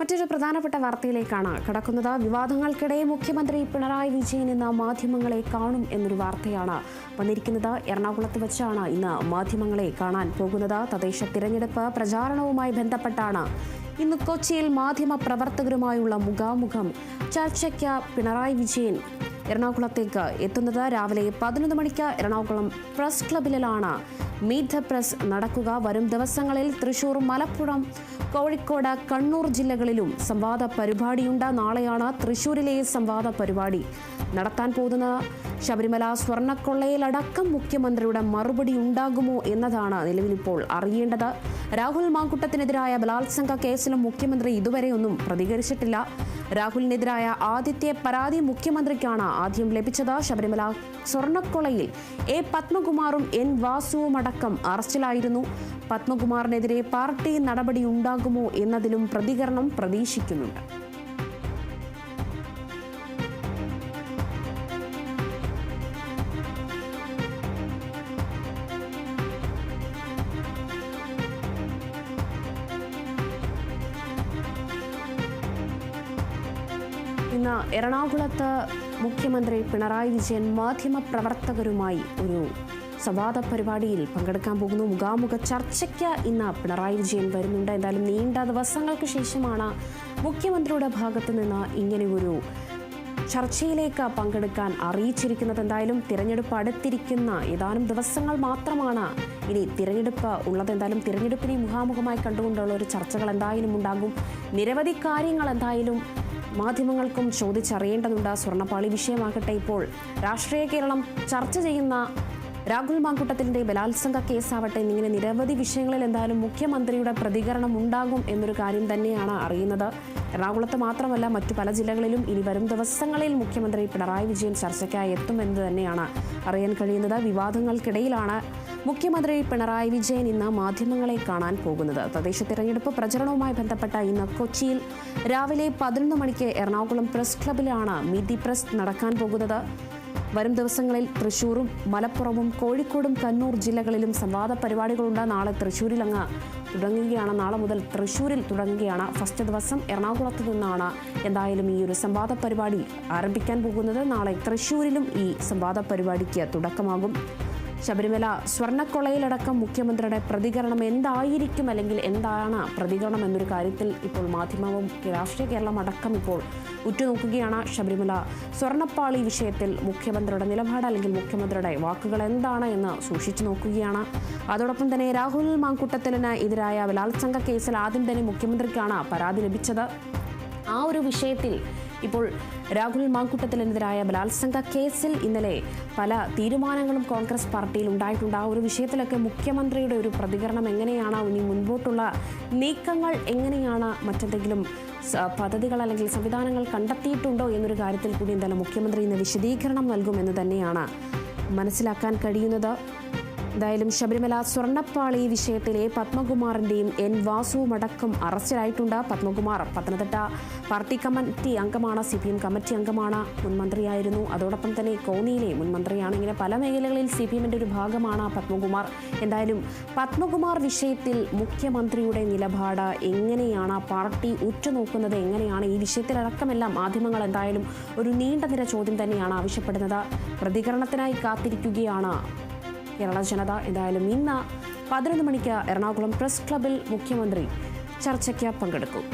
മറ്റൊരു പ്രധാനപ്പെട്ട വാർത്തയിലേക്കാണ് കടക്കുന്നത്. വിവാദങ്ങൾക്കിടെ മുഖ്യമന്ത്രി പിണറായി വിജയൻ ഇന്ന് മാധ്യമങ്ങളെ കാണും എന്നൊരു വാർത്തയാണ് വന്നിരിക്കുന്നത്. എറണാകുളത്ത് വെച്ചാണ് ഇന്ന് മാധ്യമങ്ങളെ കാണാൻ പോകുന്നത്. തദ്ദേശ തിരഞ്ഞെടുപ്പ് പ്രചാരണവുമായി ബന്ധപ്പെട്ടാണ് ഇന്ന് കൊച്ചിയിൽ മാധ്യമ പ്രവർത്തകരുമായുള്ള മുഖാമുഖം ചർച്ചയ്ക്ക് പിണറായി വിജയൻ എറണാകുളത്തേക്ക് എത്തുന്നത്. രാവിലെ 11 മണിക്ക് എറണാകുളം പ്രസ് ക്ലബിലാണ് മീറ്റ് ദ പ്രസ് നടക്കുക. വരും ദിവസങ്ങളിൽ തൃശൂർ, മലപ്പുറം, കോഴിക്കോട്, കണ്ണൂർ ജില്ലകളിലും സംവാദ പരിപാടിയുണ്ട്. നാളെയാണ് തൃശൂരിലെ സംവാദ പരിപാടി നടത്താൻ പോകുന്ന. ശബരിമല സ്വർണ്ണക്കൊള്ളയിലടക്കം മുഖ്യമന്ത്രിയുടെ മറുപടി ഉണ്ടാകുമോ എന്നതാണ് നിലവിലിപ്പോൾ അറിയേണ്ടത്. രാഹുൽ മാങ്കുട്ടത്തിനെതിരായ ബലാത്സംഗ കേസിലും മുഖ്യമന്ത്രി ഇതുവരെയൊന്നും പ്രതികരിച്ചിട്ടില്ല. രാഹുലിനെതിരായ ആദ്യത്തെ പരാതി മുഖ്യമന്ത്രിക്കാണ് ആദ്യം ലഭിച്ചത്. ശബരിമല സ്വർണ്ണക്കൊള്ളയിൽ എ പത്മകുമാറും എൻ വാസുവും അടക്കം അറസ്റ്റിലായിരുന്നു. പത്മകുമാറിനെതിരെ പാർട്ടി നടപടി ഉണ്ടാകുമോ എന്നതിലും പ്രതികരണം പ്രതീക്ഷിക്കുന്നുണ്ട്. ഇന്ന് എറണാകുളത്ത് മുഖ്യമന്ത്രി പിണറായി വിജയൻ മാധ്യമപ്രവർത്തകരുമായി ഒരു സംവാദ പരിപാടിയിൽ പങ്കെടുക്കാൻ പോകുന്നു. മുഖാമുഖ ചർച്ചയ്ക്ക് ഇന്ന് പിണറായി വിജയൻ വരുന്നുണ്ട്. എന്തായാലും നീണ്ട ദിവസങ്ങൾക്ക് ശേഷമാണ് മുഖ്യമന്ത്രിയുടെ ഭാഗത്ത് നിന്ന് ഇങ്ങനെ ഒരു ചർച്ചയിലേക്ക് പങ്കെടുക്കാൻ അറിയിച്ചിരിക്കുന്നത്. എന്തായാലും തിരഞ്ഞെടുപ്പ് അടുത്തിരിക്കുന്ന ഏതാനും ദിവസങ്ങൾ മാത്രമാണ് ഇനി തിരഞ്ഞെടുപ്പ് ഉള്ളത്. എന്തായാലും തിരഞ്ഞെടുപ്പിനെ മുഖാമുഖമായി കണ്ടുകൊണ്ടുള്ള ഒരു ചർച്ചകൾ എന്തായാലും ഉണ്ടാകും. നിരവധി കാര്യങ്ങൾ എന്തായാലും മാധ്യമങ്ങൾക്കും ചോദിച്ചറിയേണ്ടതുണ്ട്. സ്വർണ്ണപ്പാളി വിഷയമാകട്ടെ, ഇപ്പോൾ രാഷ്ട്രീയ കേരളം ചർച്ച ചെയ്യുന്ന രാഹുൽ മാങ്കുട്ടത്തിൻ്റെ ബലാത്സംഗ കേസാവട്ടെ, ഇങ്ങനെ നിരവധി വിഷയങ്ങളിൽ എന്തായാലും മുഖ്യമന്ത്രിയുടെ പ്രതികരണം ഉണ്ടാകും എന്നൊരു കാര്യം തന്നെയാണ് അറിയുന്നത്. എറണാകുളത്ത് മാത്രമല്ല മറ്റു പല ജില്ലകളിലും ഇനി വരും ദിവസങ്ങളിൽ മുഖ്യമന്ത്രി പിണറായി വിജയൻ ചർച്ചയ്ക്കായി എത്തുമെന്ന് തന്നെയാണ് അറിയാൻ കഴിയുന്നത്. വിവാദങ്ങൾക്കിടയിലാണ് മുഖ്യമന്ത്രി പിണറായി വിജയൻ ഇന്ന് മാധ്യമങ്ങളെ കാണാൻ പോകുന്നത്. തദ്ദേശ തിരഞ്ഞെടുപ്പ് പ്രചരണവുമായി ബന്ധപ്പെട്ട ഇന്ന് കൊച്ചിയിൽ രാവിലെ 11 മണിക്ക് എറണാകുളം പ്രസ് ക്ലബിലാണ് മീറ്റ് ദി പ്രസ് നടക്കാൻ പോകുന്നത്. വരും ദിവസങ്ങളിൽ തൃശൂരും, മലപ്പുറവും, കോഴിക്കോടും, കണ്ണൂർ ജില്ലകളിലും സംവാദ പരിപാടികളുണ്ട്. നാളെ തൃശ്ശൂരിൽ തുടങ്ങുകയാണ്. നാളെ മുതൽ തൃശ്ശൂരിൽ തുടങ്ങുകയാണ്. ഫസ്റ്റ് ദിവസം എറണാകുളത്ത് നിന്നാണ് എന്തായാലും ഈ ഒരു സംവാദ പരിപാടി ആരംഭിക്കാൻ പോകുന്നത്. നാളെ തൃശ്ശൂരിലും ഈ സംവാദ പരിപാടിക്ക് തുടക്കമാകും. ശബരിമല സ്വർണ്ണക്കൊള്ളയിലടക്കം മുഖ്യമന്ത്രിയുടെ പ്രതികരണം എന്തായിരിക്കും, അല്ലെങ്കിൽ എന്താണ് പ്രതികരണം എന്നൊരു കാര്യത്തിൽ ഇപ്പോൾ മാധ്യമവും രാഷ്ട്രീയ കേരളം അടക്കം ഇപ്പോൾ ഉറ്റുനോക്കുകയാണ്. ശബരിമല സ്വർണ്ണപ്പാളി വിഷയത്തിൽ മുഖ്യമന്ത്രിയുടെ നിലപാട് അല്ലെങ്കിൽ മുഖ്യമന്ത്രിയുടെ വാക്കുകൾ എന്താണ് എന്ന് സൂക്ഷിച്ചു നോക്കുകയാണ്. അതോടൊപ്പം തന്നെ രാഹുൽ മാങ്കുട്ടത്തിന് എതിരായ ബലാത്സംഗ കേസിൽ ആദ്യം തന്നെ മുഖ്യമന്ത്രിക്കാണ് പരാതി ലഭിച്ചത്. ആ ഒരു വിഷയത്തിൽ ഇപ്പോൾ രാഹുൽ മാങ്കുട്ടത്തിനെതിരായ ബലാത്സംഗ കേസിൽ ഇന്നലെ പല തീരുമാനങ്ങളും കോൺഗ്രസ് പാർട്ടിയിൽ ഉണ്ടായിട്ടുണ്ട്. ആ ഒരു വിഷയത്തിലൊക്കെ മുഖ്യമന്ത്രിയുടെ ഒരു പ്രതികരണം എങ്ങനെയാണ്, ഇനി മുൻപോട്ടുള്ള നീക്കങ്ങൾ എങ്ങനെയാണ്, മറ്റെന്തെങ്കിലും പദ്ധതികൾ അല്ലെങ്കിൽ സംവിധാനങ്ങൾ കണ്ടെത്തിയിട്ടുണ്ടോ എന്നൊരു കാര്യത്തിൽ കൂടി എന്തായാലും മുഖ്യമന്ത്രി ഇന്ന് വിശദീകരണം നൽകുമെന്ന് തന്നെയാണ് മനസ്സിലാക്കാൻ കഴിയുന്നത്. എന്തായാലും ശബരിമല സ്വർണ്ണപ്പാളി വിഷയത്തിലെ പത്മകുമാറിൻ്റെയും എൻ വാസുവും അടക്കം അറസ്റ്റിലായിട്ടുണ്ട്. പത്മകുമാർ പത്തനംതിട്ട പാർട്ടി കമ്മിറ്റി അംഗമാണ്, CPM കമ്മിറ്റി അംഗമാണ്, മുൻമന്ത്രിയായിരുന്നു. അതോടൊപ്പം തന്നെ കോന്നിയിലെ മുൻമന്ത്രിയാണ്. ഇങ്ങനെ പല മേഖലകളിൽ CPMൻ്റെ ഒരു ഭാഗമാണ് പത്മകുമാർ. എന്തായാലും പത്മകുമാർ വിഷയത്തിൽ മുഖ്യമന്ത്രിയുടെ നിലപാട് എങ്ങനെയാണ്, പാർട്ടി ഉറ്റുനോക്കുന്നത് എങ്ങനെയാണ്, ഈ വിഷയത്തിലടക്കമെല്ലാം മാധ്യമങ്ങൾ എന്തായാലും ഒരു നീണ്ട നിര ചോദ്യം തന്നെയാണ് ആവശ്യപ്പെടുന്നത്. പ്രതികരണത്തിനായി കാത്തിരിക്കുകയാണ് കേരള ജനത. എന്തായാലും ഇന്ന് 11 മണിക്ക് എറണാകുളം പ്രസ് ക്ലബിൽ മുഖ്യമന്ത്രി ചർച്ചയ്ക്ക് പങ്കെടുക്കും.